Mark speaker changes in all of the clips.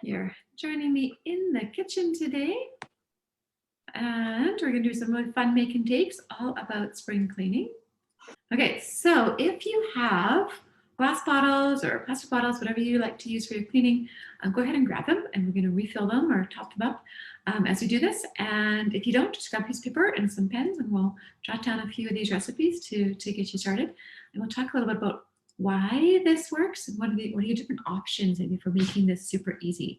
Speaker 1: You're joining me in the kitchen today. And we're going to do some really fun make and takes all about spring cleaning. Okay, so if you have glass bottles or plastic bottles, whatever you like to use for your cleaning, go ahead and grab them and we're going to refill them or top them up as we do this. And if you don't, just grab a piece of paper and some pens and we'll jot down a few of these recipes to get you started. And we'll talk a little bit about why this works and what are your different options maybe for making this super easy.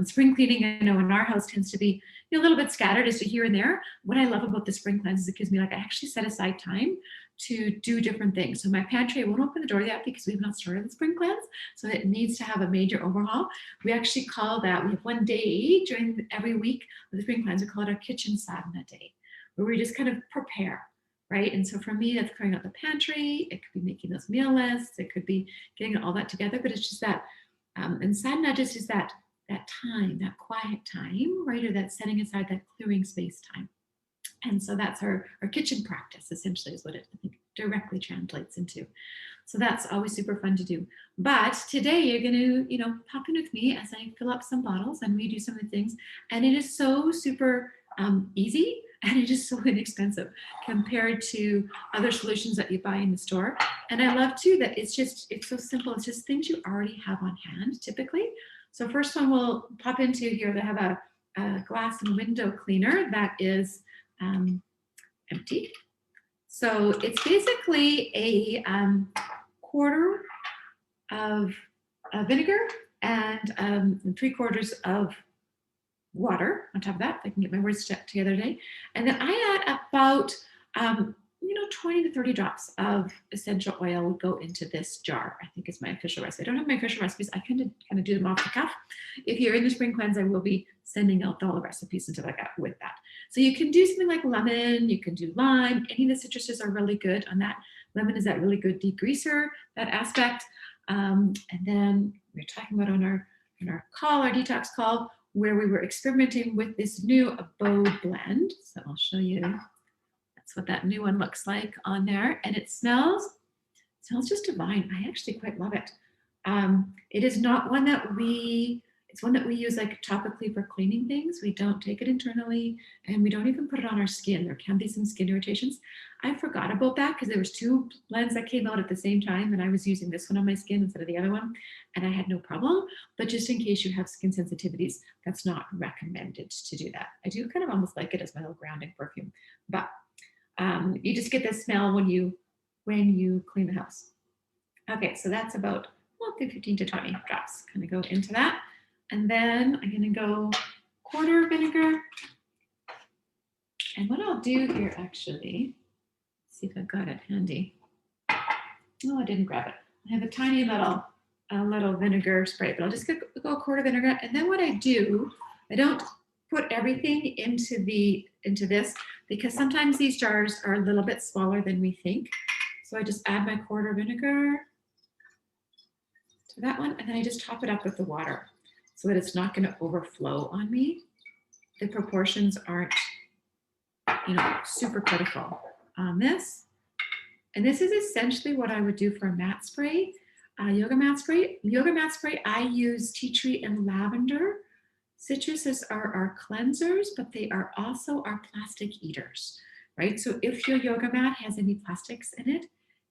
Speaker 1: Spring cleaning, I know in our house tends to be a little bit scattered as to here and there. What I love about the spring cleanse is it gives me I actually set aside time to do different things. So my pantry, I won't open the door yet because we have not started the spring cleanse. So it needs to have a major overhaul. We actually call that, we have one day during every week of the spring cleanse, we call it our kitchen sadhana day, where we just kind of prepare, right? And so for me, that's clearing out the pantry. It could be making those meal lists. It could be getting all that together, but it's just that, and sadhana just is that time, that quiet time, right? Or that setting aside that clearing space time. And so that's our kitchen practice, essentially, is what it I think directly translates into. So that's always super fun to do. But today you're going to, pop in with me as I fill up some bottles and we do some of the things. And it is so super easy and it is so inexpensive compared to other solutions that you buy in the store. And I love too that it's so simple. It's just things you already have on hand typically. So first one we'll pop into here. They have a glass and window cleaner that is empty. So it's basically a quarter of vinegar and 3/4 of water on top of that. If I can get my words together today. And then I add about 20 to 30 drops of essential oil would go into this jar, I think is my official recipe. I don't have my official recipes. I kind of do them off the cuff. If you're in the spring cleanse, I will be sending out all the recipes and stuff like that with that. So you can do something like lemon, you can do lime. Any of the citruses are really good on that. Lemon is that really good degreaser, that aspect. And then we're talking about on our call, our detox call, where we were experimenting with this new abode blend. So I'll show you. That's what that new one looks like on there. And it smells just divine. I actually quite love it. It is not one that it's one that we use like topically for cleaning things. We don't take it internally and we don't even put it on our skin. There can be some skin irritations. I forgot about that because there was two blends that came out at the same time and I was using this one on my skin instead of the other one and I had no problem. But just in case you have skin sensitivities, that's not recommended to do that. I do kind of almost like it as my little grounding perfume, but you just get the smell when you clean the house. Okay, so that's about 15 to 20 drops kind of go into that. And then I'm going to go quarter vinegar. And what I'll do here actually, see if I've got it handy. No, I didn't grab it. I have a tiny little vinegar spray, but I'll just go a quarter vinegar. And then what I do, I don't put everything into this because sometimes these jars are a little bit smaller than we think. So I just add my quarter vinegar to that one, and then I just top it up with the water so that it's not going to overflow on me. The proportions aren't, super critical on this. And this is essentially what I would do for a mat spray, yoga mat spray. Yoga mat spray, I use tea tree and lavender. Citruses are our cleansers, but they are also our plastic eaters, right? So if your yoga mat has any plastics in it,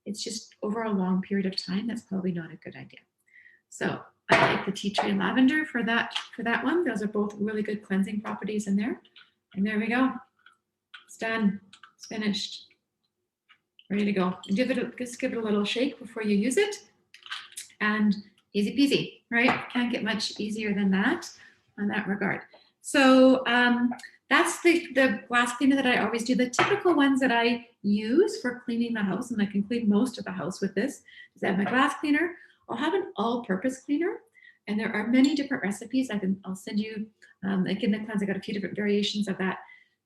Speaker 1: it's just over a long period of time, that's probably not a good idea. So I like the tea tree and lavender for that one. Those are both really good cleansing properties in there. And there we go. It's done. It's finished. Ready to go. And just give it a little shake before you use it. And easy peasy, right? Can't get much easier than that on that regard. So that's the glass cleaner that I always do. The typical ones that I use for cleaning the house, and I can clean most of the house with this, is I have my glass cleaner. I'll have an all-purpose cleaner, and there are many different recipes. I'll send you, like in the cleanse, I got a few different variations of that.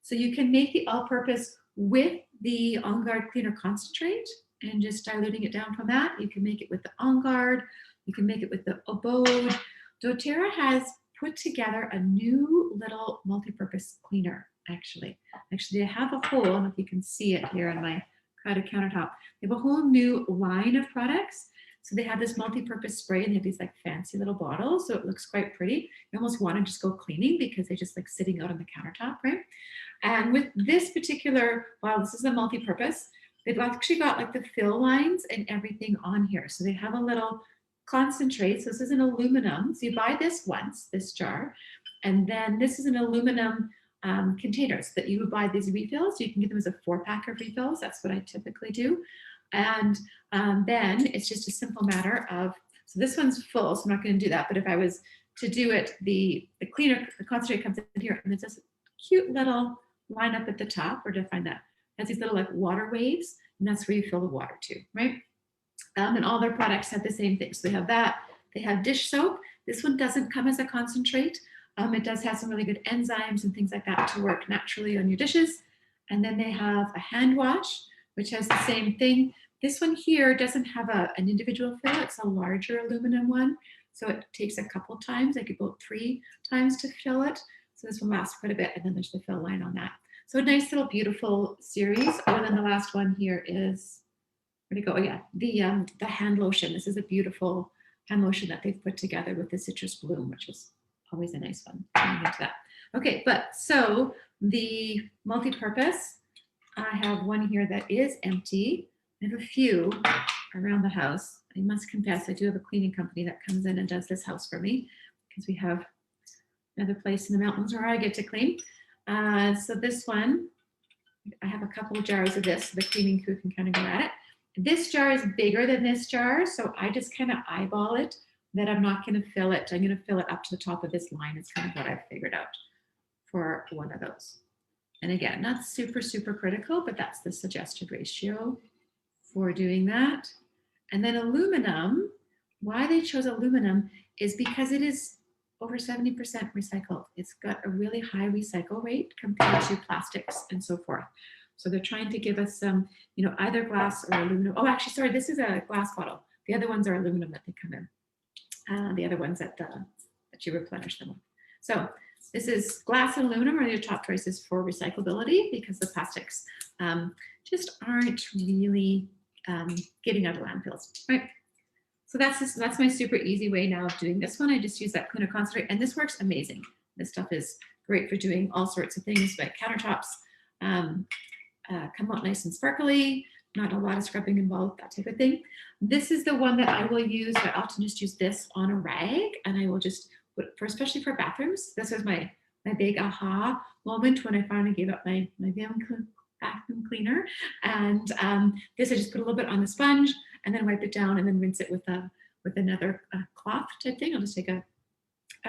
Speaker 1: So you can make the all-purpose with the On Guard cleaner concentrate and just diluting it down from that. You can make it with the On Guard. You can make it with the Abode. doTERRA has put together a new little multi-purpose cleaner, actually. Actually, I have a whole, I don't know if you can see it here on my crowded countertop. They have a whole new line of products So they have this multi-purpose spray, and they have these like fancy little bottles. So it looks quite pretty. You almost want to just go cleaning because they're just like sitting out on the countertop, right? And with this particular, wow, this is a multi-purpose. They've actually got like the fill lines and everything on here. So they have a little concentrate. So this is an aluminum. So you buy this once, this jar, and then this is an aluminum containers that you would buy these refills. You can get them as a 4-pack of refills. That's what I typically do. And then it's just a simple matter of, so this one's full, so I'm not going to do that. But if I was to do it, the cleaner, the concentrate comes in here, and it's this cute little line up at the top. Where to find that? It has these little like water waves, and that's where you fill the water to, right? And all their products have the same thing. So they have that. They have dish soap. This one doesn't come as a concentrate. It does have some really good enzymes and things like that to work naturally on your dishes. And then they have a hand wash, which has the same thing. This one here doesn't have an individual fill. It's a larger aluminum one. So it takes a couple times, like about 3 times to fill it. So this one lasts quite a bit. And then there's the fill line on that. So a nice little beautiful series. And then the last one here is, where'd it go? Oh yeah, the hand lotion. This is a beautiful hand lotion that they've put together with the citrus bloom, which is always a nice one. Into that. Okay, but so the multi-purpose, I have one here that is empty. I have a few around the house. I must confess, I do have a cleaning company that comes in and does this house for me because we have another place in the mountains where I get to clean. So this one, I have a couple of jars of this. So the cleaning crew can kind of go at it. This jar is bigger than this jar, so I just kind of eyeball it that I'm not going to fill it. I'm going to fill it up to the top of this line. It's kind of what I've figured out for one of those. And again, not super, super critical, but that's the suggested ratio for doing that. And then aluminum, why they chose aluminum is because it is over 70% recycled. It's got a really high recycle rate compared to plastics and so forth. So they're trying to give us some, either glass or aluminum. Oh, actually, sorry, this is a glass bottle. The other ones are aluminum that they come in. The other ones that you replenish them with. So this is glass and aluminum are your top choices for recyclability because the plastics just aren't really getting out of landfills, right? So that's my super easy way now of doing this one. I just use that cleaner concentrate, and this works amazing. This stuff is great for doing all sorts of things, but countertops come out nice and sparkly, not a lot of scrubbing involved, that type of thing. This is the one that I will use. I often just use this on a rag, and I will just put, especially for bathrooms. This was my big aha moment when I finally gave up my vacuum cleaner. And this I just put a little bit on the sponge and then wipe it down and then rinse it with another cloth type thing. I'll just take a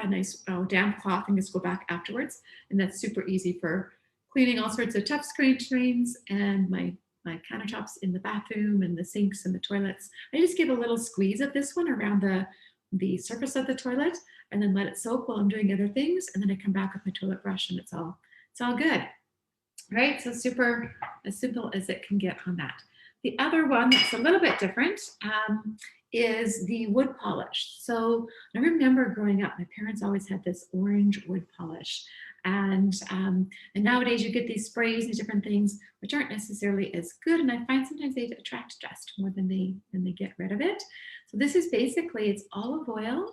Speaker 1: nice damp cloth and just go back afterwards. And that's super easy for cleaning all sorts of tough drains and my countertops in the bathroom and the sinks and the toilets. I just give a little squeeze of this one around the surface of the toilet and then let it soak while I'm doing other things. And then I come back with my toilet brush and it's all good. Right? So super as simple as it can get on that. The other one that's a little bit different is the wood polish. So I remember growing up, my parents always had this orange wood polish. And nowadays you get these sprays and different things which aren't necessarily as good. And I find sometimes they attract dust more than they get rid of it. So this is basically, it's olive oil.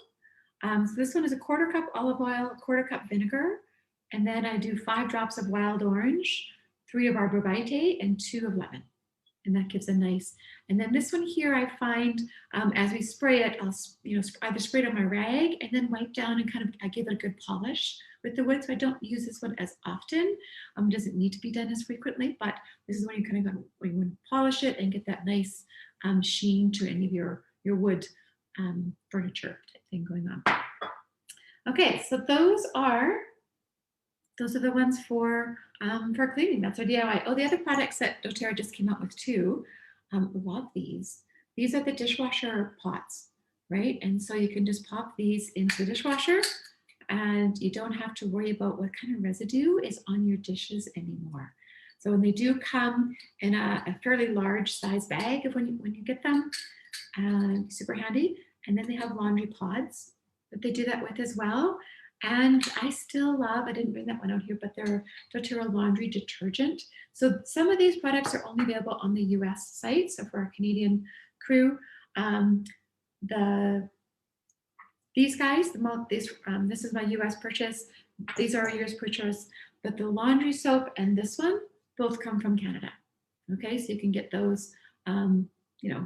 Speaker 1: So this one is a 1/4 cup olive oil, 1/4 cup vinegar. And then I do 5 drops of wild orange, 3 of arborvitae, and 2 of lemon. And that gives a nice, and then this one here I find as we spray it, I'll either spray it on my rag and then wipe down and I give it a good polish with the wood. So I don't use this one as often. Doesn't need to be done as frequently, but this is when you kind of when you polish it and get that nice sheen to any of your wood furniture type thing going on. Okay, so those are the ones for cleaning. That's our DIY. Oh, the other products that doTERRA just came out with too. Love these. These are the dishwasher pots, right? And so you can just pop these into the dishwasher and you don't have to worry about what kind of residue is on your dishes anymore. So when they do come in a fairly large size bag of when you get them, super handy. And then they have laundry pods that they do that with as well. And I still love, I didn't bring that one out here, but they're doTERRA laundry detergent. So some of these products are only available on the US site. So for our Canadian crew, these guys, this is my US purchase. These are US purchase, but the laundry soap and this one both come from Canada. Okay, so you can get those,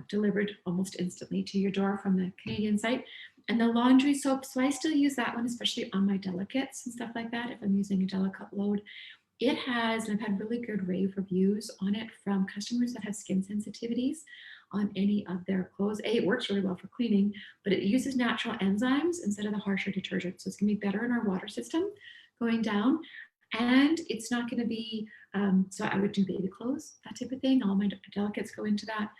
Speaker 1: delivered almost instantly to your door from the Canadian site. And the laundry soap, so I still use that one, especially on my delicates and stuff like that. If I'm using a delicate load, it has, and I've had really good rave reviews on it from customers that have skin sensitivities on any of their clothes. It works really well for cleaning, but it uses natural enzymes instead of the harsher detergent. So it's gonna be better in our water system going down. And it's not gonna be, so I would do baby clothes, that type of thing. All my delicates go into that.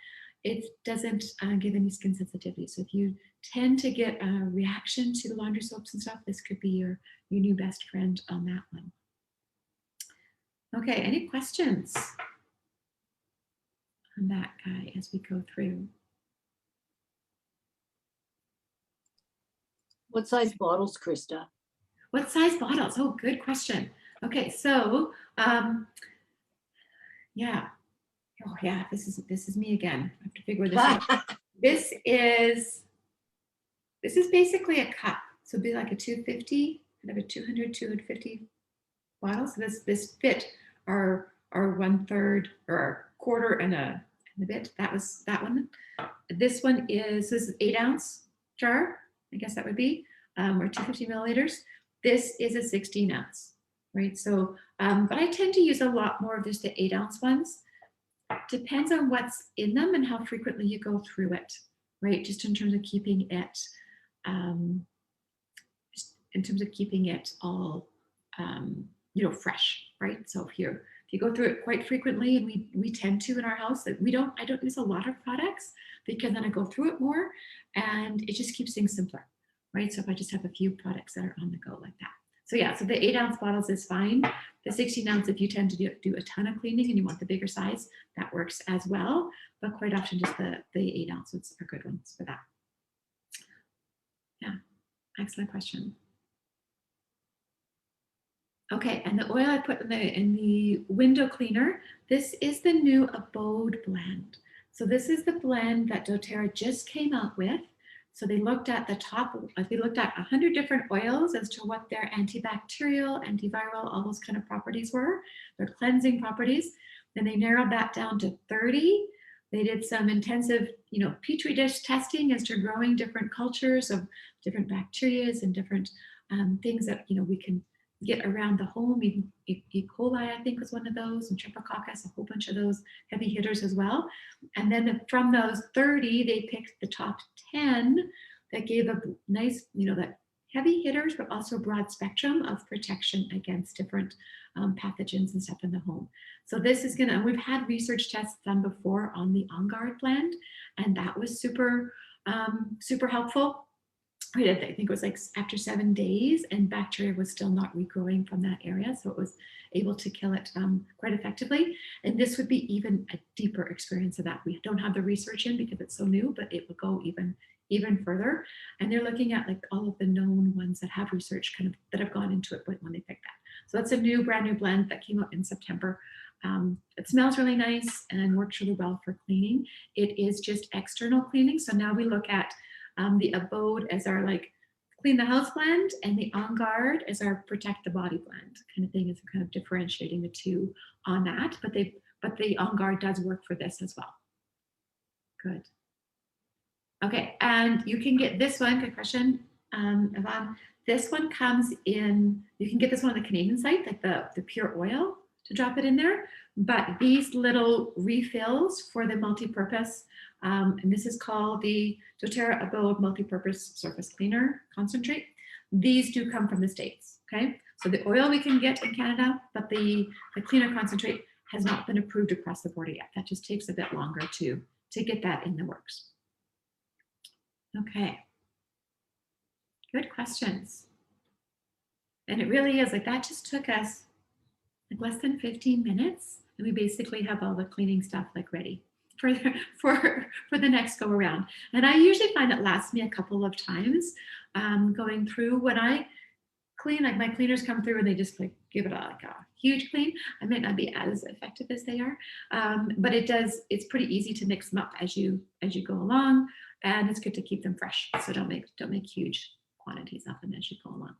Speaker 1: It doesn't give any skin sensitivity. So if you tend to get a reaction to the laundry soaps and stuff, this could be your new best friend on that one. Okay, any questions on that guy as we go through?
Speaker 2: What size bottles, Krista?
Speaker 1: What size bottles? Oh, good question. Okay, so yeah. Oh yeah, this is me again. I have to figure this out. This is basically a cup. So it'd be like a 250, I have a 200, 250 bottles. So this fit our 1/3 or a quarter and a bit. That was that one. This one is 8-ounce jar. I guess that would be, or 250 milliliters. This is a 16-ounce, right? So, but I tend to use a lot more of just the 8-ounce ones. Depends on what's in them and how frequently you go through it, right? Just in terms of keeping it, all, fresh, right? So if you go through it quite frequently, and we tend to in our house, that I don't use a lot of products because then I go through it more, and it just keeps things simpler, right? So if I just have a few products that are on the go like that. So yeah, so the 8-ounce bottles is fine. The 16-ounce, if you tend to do a ton of cleaning and you want the bigger size, that works as well. But quite often, just the 8-ounce ones are good ones for that. Yeah, excellent question. Okay, and the oil I put in the window cleaner, this is the new Abode blend. So this is the blend that doTERRA just came out with. So they looked at they looked at 100 different oils as to what their antibacterial, antiviral, all those kind of properties were, their cleansing properties. Then they narrowed that down to 30. They did some intensive, petri dish testing as to growing different cultures of different bacterias and different things that we can get around the home. E. coli, I think, was one of those, and Streptococcus, a whole bunch of those heavy hitters as well. And then from those 30, they picked the top 10 that gave a nice, that heavy hitters, but also broad spectrum of protection against different pathogens and stuff in the home. So this is we've had research tests done before on the On Guard blend, and that was super, super helpful. I think it was like after 7 days, and bacteria was still not regrowing from that area. So it was able to kill it quite effectively. And this would be even a deeper experience of that. We don't have the research in because it's so new, but it would go even further. And they're looking at like all of the known ones that have research that have gone into it when they pick that. So that's a brand new blend that came out in September. It smells really nice and works really well for cleaning. It is just external cleaning. So now we look at the Abode as our clean the house blend, and the On Guard as our protect the body blend kind of thing. Is kind of differentiating the two on that, but the On Guard does work for this as well. Good. Okay, and you can get this one. Good question, Yvonne. This one comes in. You can get this one on the Canadian site, like the pure oil, to drop it in there. But these little refills for the multi-purpose, and this is called the doTERRA Abode Multi-Purpose Surface Cleaner Concentrate. These do come from the States, okay? So the oil we can get in Canada, but the cleaner concentrate has not been approved across the border yet. That just takes a bit longer to get that in the works. Okay, good questions. And it really is that just took us less than 15 minutes, and we basically have all the cleaning stuff ready for the next go around. And I usually find it lasts me a couple of times going through. When I clean, my cleaners come through and they just give it a huge clean. I might not be as effective as they are, but it's pretty easy to mix them up as you go along. and it's good to keep them fresh. So don't make huge quantities of them as you go along.